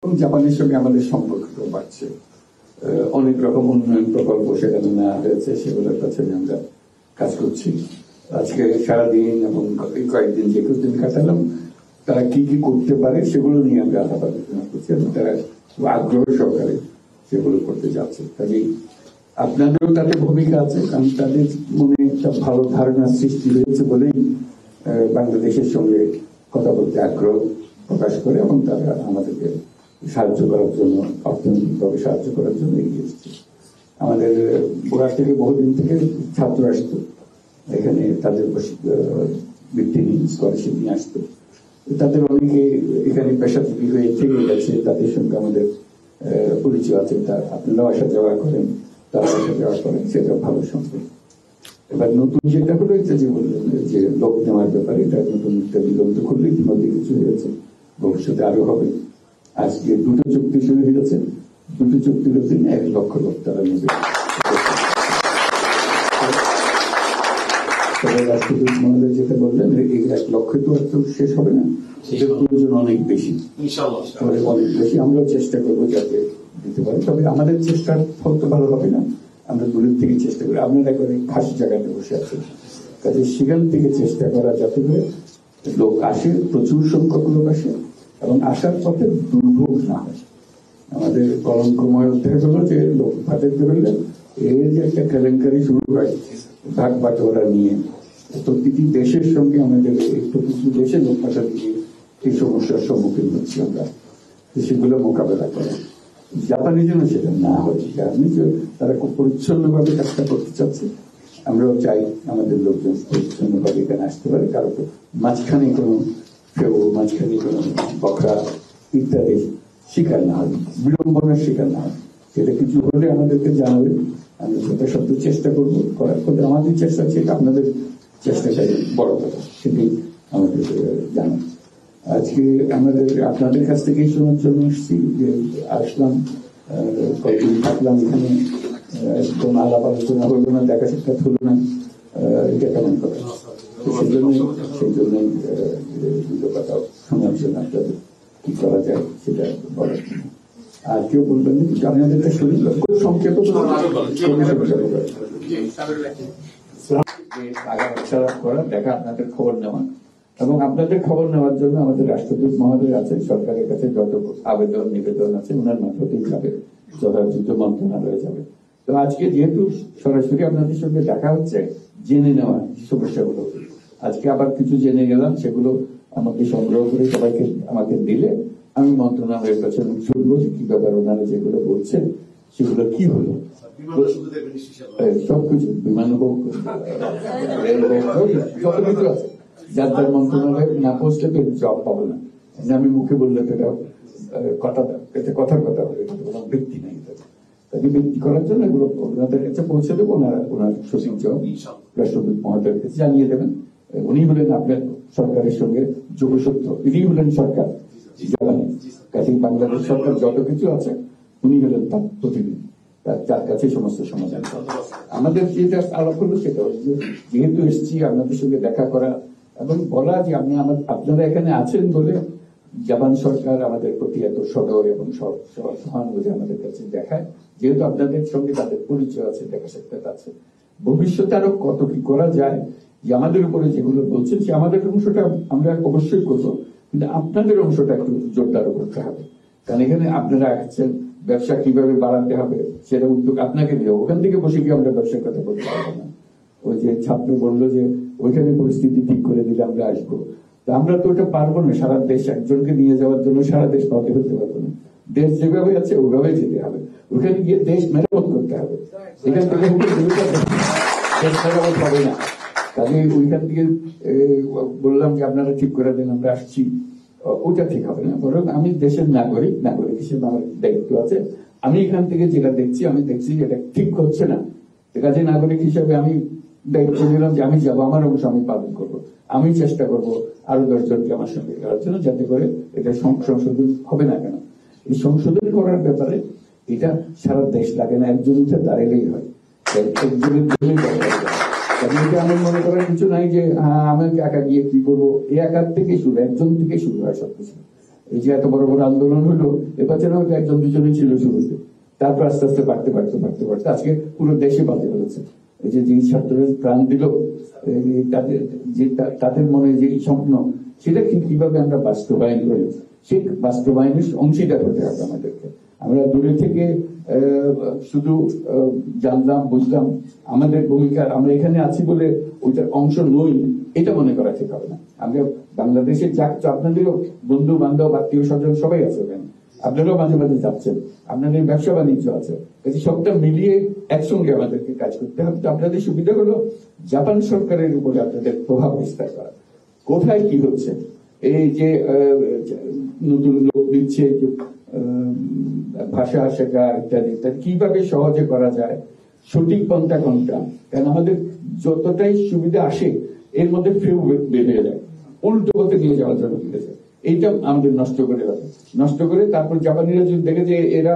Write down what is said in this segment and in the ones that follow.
এবং জাপানের সঙ্গে আমাদের সম্পর্ক বাড়ছে। অনেক রকম উন্নয়ন প্রকল্প সেখানে নেওয়া হয়েছে, সেগুলোর পেছনে আমরা কাজ করছি। আজকে সারাদিন এবং কয়েকদিন যে দিন কাটালাম, তারা কি কি করতে পারে সেগুলো নিয়ে আমরা আলাপ আলোচনা করছি এবং তারা আগ্রহ সহকারে সেগুলো করতে যাচ্ছে। কাজেই আপনাদেরও তাদের ভূমিকা আছে, কারণ তাদের মনে একটা ভালো ধারণা সৃষ্টি হয়েছে বলেই বাংলাদেশের সঙ্গে কথা বলতে আগ্রহ প্রকাশ করে এবং তারা আমাদেরকে সাহায্য করার জন্য, অর্থনৈতিকভাবে সাহায্য করার জন্য এগিয়ে এসেছে। আমাদের বোরাক থেকে বহুদিন থেকে ছাত্র আসতো এখানে, তাদের বৃত্তি নিয়ে স্কলারশিপ নিয়ে আসতো। তাদের অনেকে এখানে পেশাজীবী হয়ে থেকে গেছে, তাদের সঙ্গে আমাদের পরিচয় আছে। আপনারাও আসা যাওয়া করেন, তারা আসা যাওয়া করেন, সেটা ভালো সম্পর্ক। এবার নতুন যেটা হলো এটা যে বললেন যে লোক নেওয়ার ব্যাপারে, এটা নতুন একটা দিগন্ত খুললে ইতিমধ্যে কিছু হয়েছে, ভবিষ্যতে আরো হবে। আজকে 2টো চুক্তি শুরু হয়েছে, 2টো চুক্তির অধীনে 1 লক্ষ লোক তারা নেবে। রাষ্ট্রদূত মহোদয় যেটা বললেন, এই 1 লক্ষ তো শেষ হবে না, সেটার প্রয়োজন অনেক বেশি, অনেক বেশি। আমরাও চেষ্টা করবো যাতে দিতে পারি, তবে আমাদের চেষ্টার ফল তো ভালো হবে না, আমরা দূরের থেকে চেষ্টা করি। আপনারা একবারে খাস জায়গাতে বসে আছেন, কাজে সেখান থেকে চেষ্টা করা যাতে করে লোক আসে, প্রচুর সংখ্যক লোক আসে এবং আসার পথে দুর্ভোগ না হয়। আমাদের কলঙ্কময় অধ্যায় হলো যে লোক ভাটাতে পারলে এর যে একটা কেলেঙ্কারি শুরু হয় ভাগ বাটোয়ারা নিয়ে, প্রতিটি দেশের সঙ্গে আমাদের একটু কিছু দেশে লোক ভাটা দিয়ে এই সমস্যার সম্মুখীন হচ্ছি আমরা, সেগুলো মোকাবেলা করা। জাপানের জন্য সেটা না হয়, জানি যে তারা খুব পরিচ্ছন্নভাবে কাজটা করতে চাচ্ছে। আমরাও চাই আমাদের লোকজন পরিচ্ছন্নভাবে এখানে আসতে পারে, কারো মাঝখানে কোনো কেউ মাঝখানে কোনো বকরা ইত্যাদি শিকার না হয়, বিড়ম্বনার শিকার না হয়। সেটা কিছু হলে আমাদেরকে জানাবে, আমরা সেটা সত্য চেষ্টা করবো করার। কিন্তু আমাদের চেষ্টা হচ্ছে, এটা আপনাদের চেষ্টাটাই বড় কথা, সেটাই আমাদের জানা। আজকে আমাদের আপনাদের কাছ থেকেই শোনার জন্য এসেছি, যে আসলাম কয়েকদিন থাকলাম এখানে, কোন আলাপ আলোচনা হলো না, দেখা সাক্ষাৎ হলো না, এটা কেমন কথা। সেই জন্যই 2টো কথা শোনার জন্য আপনাদের কি করা যায় সেটা বলার জন্য। আর কেউ বলবেন না কিছু, আপনাদের একটা শরীর খুব সংক্ষেপ করা, দেখা আপনাদের খবর নেওয়া এবং আপনাদের খবর নেওয়ার জন্য আমাদের রাষ্ট্রদূত মহোদয় আছে, সরকারের কাছে যত আবেদন নিবেদন আছে ওনার মাধ্যমেই যাবে, যথাযথ মন্ত্রণালয়ে যাবে। তো আজকে যেহেতু সরাসরি আপনাদের সঙ্গে দেখা হচ্ছে, জেনে নেওয়া সমস্যাগুলো, আজকে আবার কিছু জেনে গেলাম, সেগুলো আমাকে সংগ্রহ করে সবাইকে আমাকে দিলে আমি মন্ত্রণালয়ের কাছে শুনবো যে কি ব্যাপার, ওনারা যেগুলো বলছেন সেগুলো কি হলো। সবকিছু বিমান হোক, রেল হোক, যত কিছু আছে, যার যার মন্ত্রণালয়ে না পৌঁছলে তো জব পাবো না। আমি মুখে বললে তো কথার কথা হবে, এটা কোনো ভিত্তি নেই। তাকে ভিত্তি করার জন্য এগুলো ওনাদের কাছে পৌঁছে দেবো, ওনার সচিব রাষ্ট্রদূত মহোদয়ের কাছে জানিয়ে দেবেন। উনি হলেন আপনার সরকারের সঙ্গে যোগসূত্র, ইনি হলেন সরকার জাপানে। কাজে বাংলাদেশ সরকার যত কিছু আছে উনি হলেন তার প্রতিনিধি, তার কাছে সমস্ত সমাধান। আমাদের যেটা আলাপ হলো সেটা হচ্ছে, যেহেতু এসেছি আপনাদের সঙ্গে দেখা করা এবং বলা যে আপনারা এখানে আছেন বলে জাপান সরকার আমাদের প্রতি এত সদয় এবং সহানুভূতি আমাদের কাছে দেখায়, যেহেতু আপনাদের সঙ্গে তাদের পরিচয় আছে, দেখা সাক্ষাৎ আছে। ভবিষ্যতে আরো কত কি করা যায়, যে আমাদের উপরে যেগুলো বলছেন সে আমাদের অংশটা আমরা অবশ্যই করবো, কিন্তু আপনাদের অংশটা একটু জোরদার করতে হবে। কারণ এখানে আপনারা আসছেন, ব্যবসা কিভাবে বাড়াতে হবে সেটা উদ্যোগ আপনাকে নিয়ে, ওখান থেকে বসে গিয়ে আমরা ব্যবসার কথা বলতে পারবো না। ওই যে ছাত্র বললো যে ওইখানে পরিস্থিতি ঠিক করে দিলে আমরা আসবো, তা আমরা তো ওটা পারবো না। সারা দেশ একজনকে নিয়ে যাওয়ার জন্য সারা দেশ পাতে ফেলতে পারবো না। দেশ যেভাবে আছে ওইভাবে যেতে হবে, ওখানে গিয়ে দেশ মেরামত করতে হবে। এখান থেকে দেশ মেরামত হবে না। কাজে ওইখান থেকে বললাম যে আপনারা ঠিক করে দেন, আমরা আসছি, ওটা ঠিক হবে না। বরং আমি দেশের নাগরিক হিসেবে আমার দায়িত্ব আছে। আমি এখান থেকে যেটা দেখছি, আমি দেখছি এটা ঠিক হচ্ছে না। কাজে নাগরিক হিসেবে আমি দায়িত্ব নিলাম যে আমি যাবো, আমার অংশ আমি পালন করবো। আমি চেষ্টা করবো আরো 10 জনকে আমার সঙ্গে করার জন্য, যাতে করে এটা সংশোধন হবে না কেন। এই সংশোধন করার ব্যাপারে এটা সারা দেশ লাগে না, একজন উঠে দাঁড়ালেই হয়, একজনের জন্যই এটা আমার মনে করার কিছু নাই যে আমাকে একা গিয়ে কি করবো। এই একার থেকে শুরু, একজন থেকে শুরু হয় সবকিছু। এই যে এত বড় বড় আন্দোলন হলো, এ পেছনে হয়তো একজন দুজনই ছিল শুরুতে, তারপর আস্তে আস্তে বাড়তে আজকে পুরো দেশে বাজে হয়েছে। এই যে ছাত্ররা প্রাণ দিল, তাদের মনে যে স্বপ্ন, সেটা কিভাবে আমরা বাস্তবায়ন করি, সেই বাস্তবায়নের অংশীদার হতে হবে আমাদেরকে। আমরা দূরে থেকে শুধু জানলাম, বুঝলাম, আমাদের ভূমিকা, আমরা এখানে আছি বলে ওইটার অংশ নই, এটা মনে করা ঠিক হবে না। আমরা বাংলাদেশে আপনাদেরও বন্ধু বান্ধব, আত্মীয় স্বজন সবাই আছে ওখানে, আপনারাও মাঝে মাঝে যাচ্ছেন, আপনাদের ব্যবসা বাণিজ্য আছে, সবটা মিলিয়ে একসঙ্গে আমাদেরকে কাজ করতে হবে। তো আপনাদের সুবিধা হলো জাপান সরকারের উপরে আপনাদের প্রভাব বিস্তার করা, কোথায় কি হচ্ছে, এই যে নতুন লোক দিচ্ছে, ভাষা শেখা ইত্যাদি ইত্যাদি, কিভাবে সহজে করা যায়, সঠিক পন্থা কোনটা, কারণ আমাদের যতটাই সুবিধা আসে এর মধ্যে ফেউ বের হয়ে যায়, উল্টো পথে নিয়ে যাওয়ার জন্য দিয়েছে। এইটা আমাদের নষ্ট করে তারপর জাপানিরা যদি দেখে যে এরা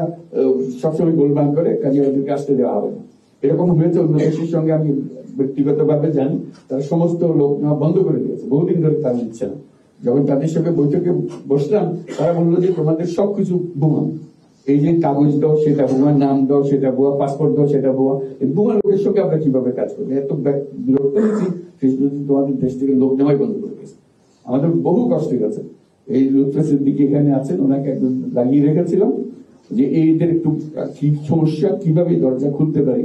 সবসময় গোলমাল করে, কাজে এদেরকে আসতে দেওয়া হবে না। এরকম হয়েছে অন্য দেশের সঙ্গে, আমি ব্যক্তিগত ভাবে জানি, তারা সমস্ত লোক নেওয়া বন্ধ করে দিয়েছে, বহুদিন ধরে তারা নিচ্ছে না। যখন তাদের সঙ্গে বৈঠকে বসলাম, তারা বললো যে তোমাদের সবকিছু বোমা, এই যে কাগজ দাও সেটা বোমা, নাম দাও সেটা বোমা, পাসপোর্ট দাও সেটা বোমা, এই বোমা লোকের সঙ্গে আমরা কিভাবে কাজ করবো, এত বিরক্ত হয়েছি। তোমাদের দেশ থেকে লোক নেওয়াই বন্ধ করে দিয়েছে, আমাদের বহু কষ্ট গেছে। এই লুৎফেসের দিকে এখানে আছেন, ওনাকে একজন লাগিয়ে রেখেছিলাম যে এইদের একটু কি সমস্যা, কিভাবে দরজা খুলতে পারে।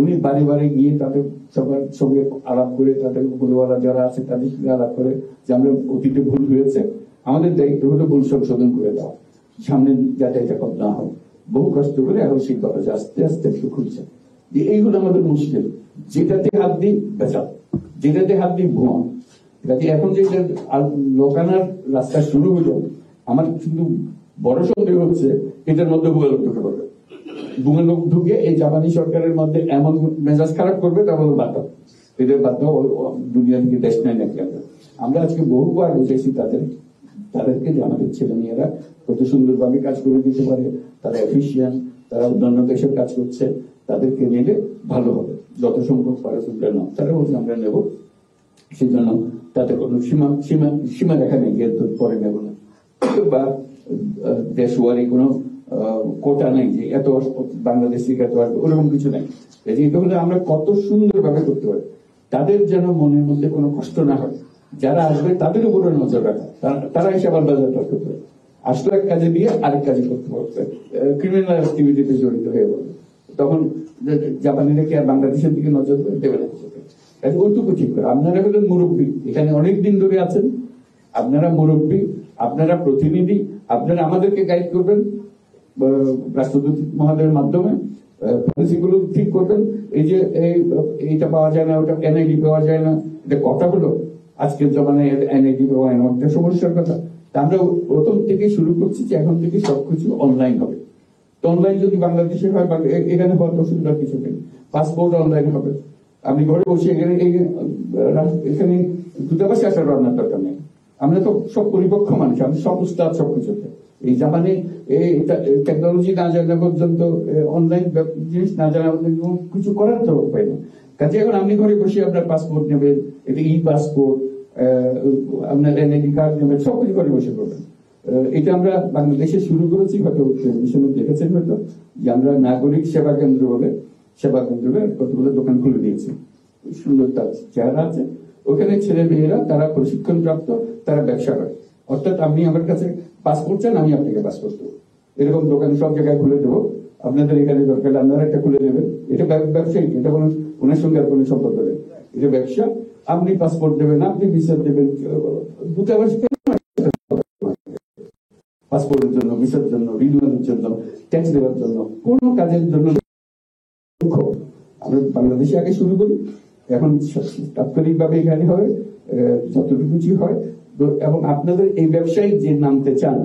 উনি বারে বারে গিয়ে তাদের সবার সঙ্গে আলাপ করে, তাদের ভুলওয়ালা যারা আছে তাদের সঙ্গে আলাপ করে, যে আমরা অতীতে ভুল হয়েছে, আমাদের দায়িত্ব হলো ভুল সংশোধন করে দেওয়া, সামনে যাতে এটা কম না হয়। বহু কষ্ট করে এখন সেই দরজা আস্তে আস্তে একটু খুলছে। এই হলো আমাদের মুশকিল, যেটাতে হাত দিই বেচাল, যেটাতে হাত দিই ভুয়া। এখন যে লোকানার রাস্তা শুরু হলো, আমার কিন্তু বড় সন্দেহ হচ্ছে এটার মধ্যে ভুয়া লোক ঢুকে পড়বে। ভুয়া লোক ঢুকে এই জাপানি সরকারের মধ্যে এমন মেজাজ খারাপ করবে, তারপর বাদ দাও, এদের বাদ দাও, দুনিয়া থেকে দেশ নেয় নাকি। আমরা আজকে বহুবার বুঝেছি তাদেরকে যে আমাদের ছেলে মেয়েরা কত সুন্দরভাবে কাজ করে দিতে পারে, তারা এফিসিয়েন্ট, তারা অন্যান্য দেশের কাজ করছে, তাদেরকে নিলে ভালো হবে, যত সম্ভব পারে তোমরা নাও। তারা বলছে আমরা নেবো, সেই জন্য তাতে কোনো সীমা রেখা নেই, পরে নেব না, বা দেশওয়ারি কোনো কোটা নেই যে এত বাংলাদেশ থেকে এত আসবে, ওরকম কিছু নেই। এটা হলে আমরা কত সুন্দরভাবে করতে পারি, তাদের যেন মনের মধ্যে কোনো কষ্ট না হয়, যারা আসবে তাদের উপরে নজর রাখা, তারা এসে আবার বাজার করতে পারে, আসলে এক কাজে দিয়ে আরেক কাজে করতে পারবে, ক্রিমিনাল অ্যাক্টিভিটিতে জড়িত হয়ে বলবে, তখন জাপানিরা কি আর বাংলাদেশের দিকে নজর দেবে না। ওইটুকু ঠিক করে, আপনারা হলেন মুরব্বী, এখানে অনেক দিন ধরে আছেন, আপনারা মুরব্বী, আপনারা প্রতিনিধি, আপনারা আমাদেরকে গাইড করবেন রাষ্ট্রদূত মহোদয়ের মাধ্যমে, পলিসিগুলো ঠিক করবেন। এই যে এইটা পাওয়া যায় না, ওটা এনআইডি পাওয়া যায় না, এটা কথা হলো আজকের জমানায় এনআইডি পাওয়া যায় না, একটা সমস্যার কথা। আমরা প্রথম থেকে শুরু করছি যে এখন থেকে সবকিছু অনলাইন হবে। তো অনলাইন যদি বাংলাদেশে হয়, এখানে হওয়ার অসুবিধার কিছু নেই, পাসপোর্ট অনলাইন হবে, আপনি ঘরে বসে এখানে দূতাবাসে আসার রান্নার দরকার নেই। আমরা তো সব পরিপক্ষ মানুষ, আমি সব উস্তাদ সবকিছুতে। এই জাপানে টেকনোলজি না জানা পর্যন্ত, অনলাইন জিনিস না জানা পর্যন্ত কিছু করার তো উপায় না। কাজে এখন আপনি ঘরে বসে আপনার পাসপোর্ট নেবেন, এটা ই পাসপোর্ট, আপনার এনআইডি কার্ড নেবেন, সবকিছু ঘরে বসে করবেন। এটা আমরা বাংলাদেশে শুরু করেছি, হয়তো টেলিভিশনে দেখেছেন হয়তো, যে আমরা নাগরিক সেবা কেন্দ্র বলে সেবা কেন্দ্রে কতগুলো দোকান খুলে দিয়েছি, সুন্দর তার চেহারা আছে, ওখানে ছেলে মেয়েরা তারা প্রশিক্ষণ প্রাপ্ত, তারা ব্যবসা করে। অর্থাৎ আপনি আমার কাছে পাসপোর্ট চান, আমি আপনাকে পাসপোর্ট দেবো, এরকম দোকান সব জায়গায় খুলে দেবো। আপনাদের এখানে দরকার আপনারা একটা খুলে নেবেন, এটা ব্যবসায়ী, এটা কোনো ওনার সঙ্গে আর কোনো সম্পর্ক নেই, এটা ব্যবসা। আপনি পাসপোর্ট দেবেন, আপনি ভিসা দেবেন, দূতাবাস পাসপোর্টের জন্য, ভিসার জন্য, রিনিউয়ালের জন্য, ট্যাক্স দেওয়ার জন্য, কোনো কাজের জন্য আমরা বাংলাদেশে আগে শুরু করি, এখন তাৎক্ষণিক ভাবে এখানে হয়, যতটুকু কিছু হয়। এবং আপনাদের এই ব্যবসায়ী যে নামতে চান,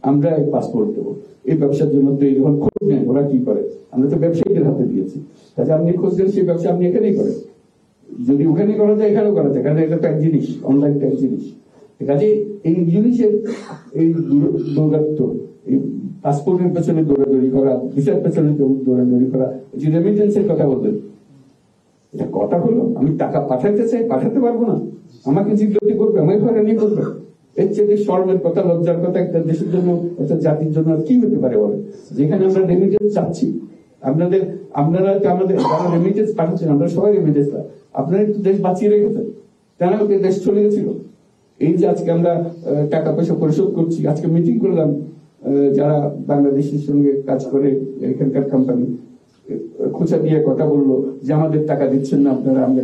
আমরা এই পাসপোর্ট দেবো, এই ব্যবসার জন্য তো যখন খোঁজ নেন ওরা কি করে, আমরা তো ব্যবসায়ীদের হাতে দিয়েছি, কাজে আপনি খোঁজ দেন, সেই ব্যবসা আপনি এখানেই করেন, যদি ওখানে করা যায় এখানেও করা যায়, কারণ এটা তো এক জিনিস, অনলাইন এক জিনিস। কাজে এই জিনিসের এই দৌরাত্ম, এই পাসপোর্টের পেছনে দৌড়াদৌড়ি করা, ভিসার পেছনে দৌড়াদৌড়ি করা, যে রেমিটেন্সের কথা বললেন, এটা কথা হলো আমি টাকা পাঠাতে চাই, পাঠাতে পারবো না, আমাকে জিজ্ঞাসা করবে, আমাকে হয়রানি করবে, এর চেয়ে শর্মের কথা, লজ্জার কথা একটা দেশের জন্য, একটা জাতির জন্য আর কি হতে পারে বলে? যেখানে আমরা রেমিটেন্স চাচ্ছি, আপনারা আমাদের যারা রেমিটেন্স পাঠাচ্ছেন, আমরা সবাই রেমিটেন্স, আপনারা একটু দেশ বাঁচিয়ে রেখেছেন, কেন দেশ চলে গেছিল? এই যে আজকে আমরা টাকা পয়সা পরিশোধ করছি, আজকে মিটিং করলাম যারা বাংলাদেশের সঙ্গে কাজ করে এখানকার কোম্পানি, খোঁচা দিয়ে কথা বললো যে আমাদের টাকা দিচ্ছেন না আপনারা, আমরা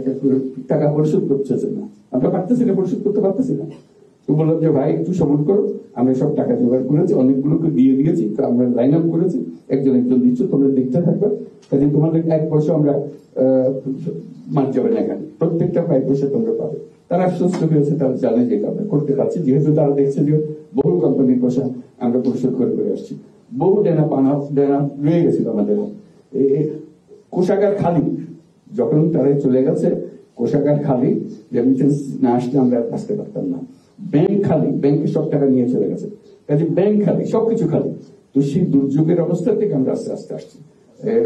টাকা পরিশোধ করতেছেন না, আমরা পারতেছি না, পরিশোধ করতে পারতেছি না। তো বললাম যে ভাই একটু সবুর করো, আমরা সব টাকা জোগাড় করেছি, অনেকগুলোকে দিয়ে দিয়েছি, তো আমরা লাইন আপ করেছি, একজন একজন দিচ্ছ, তোমরা দেখতে থাকবে, কাজে তোমাদের 1 পয়সা আমরা মার যাবে না, এখানে প্রত্যেকটা 5 পয়সা তোমরা পাবে। তারা আশ্বস্ত হয়েছে, তারা জানে যে আমরা করতে পারছি, যেহেতু তারা দেখছে যে বহু কোম্পানির পয়সা আমরা পরিশোধ করে করে আসছি, বহু দেনা পানা রয়ে গেছিল আমাদের। কোষাগার খালি, যখন তারা চলে গেছে কোষাগার খালি, রেমিটেন্স না আসলে আমরা আসতে পারতাম না। ব্যাংক খালি, ব্যাংকে সব টাকা নিয়ে চলে গেছে, কাজে ব্যাংক খালি, সবকিছু খালি। তো সেই দুর্যোগের অবস্থা থেকে আমরা আস্তে আস্তে আসছি।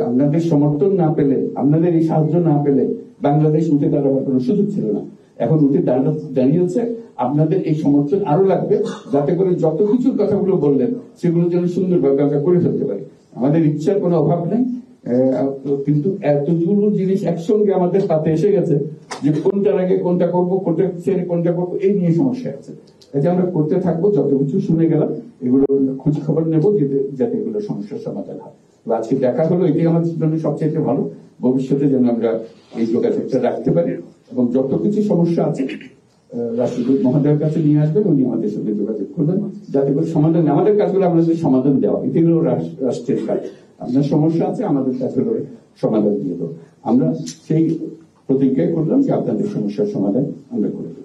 আপনাদের সমর্থন না পেলে, আপনাদের এই সাহায্য না পেলে বাংলাদেশ উঠে দাঁড়াবার কোনো সুযোগ ছিল না। এখন উঠে দাঁড়িয়েছে, আপনাদের এই সমর্থন আরো লাগবে, যাতে করে যত কিছুর কথাগুলো বললেন সেগুলো যেন সুন্দরভাবে আমরা করে ফেলতে পারি। আমাদের ইচ্ছার কোনো অভাব নেই, কিন্তু এতগুলো জিনিস একসঙ্গে আমাদের পাতে এসে গেছে যে কোনটার আগে কোনটা করবো, কোনটা ছেড়ে কোনটা করবো, এই নিয়ে সমস্যা আছে। যাতে আমরা করতে থাকবো, যত কিছু শুনে গেলাম এগুলো খোঁজ খবর নেবো, যাতে এগুলো সমস্যার সমাধান হয়। আজকে দেখা হলো, এটাই আমাদের জন্য সবচেয়ে ভালো। ভবিষ্যতে যেন আমরা এই যোগাযোগটা রাখতে পারি, এবং যত কিছু সমস্যা আছে রাষ্ট্রদূত মহোদয়ের কাছে নিয়ে আসবেন, উনি আমাদের সঙ্গে যোগাযোগ করবেন, যাতে করে সমাধান, আমাদের কাজগুলো আপনাদের সমাধান দেওয়া, এটি হলো রাষ্ট্রের কাজ। আপনার সমস্যা আছে, আমাদের কাজ হলো সমাধান দিয়ে দেবো। আমরা সেই প্রতিজ্ঞাই করলাম যে আপনাদের সমস্যার সমাধান আমরা করে দেবো।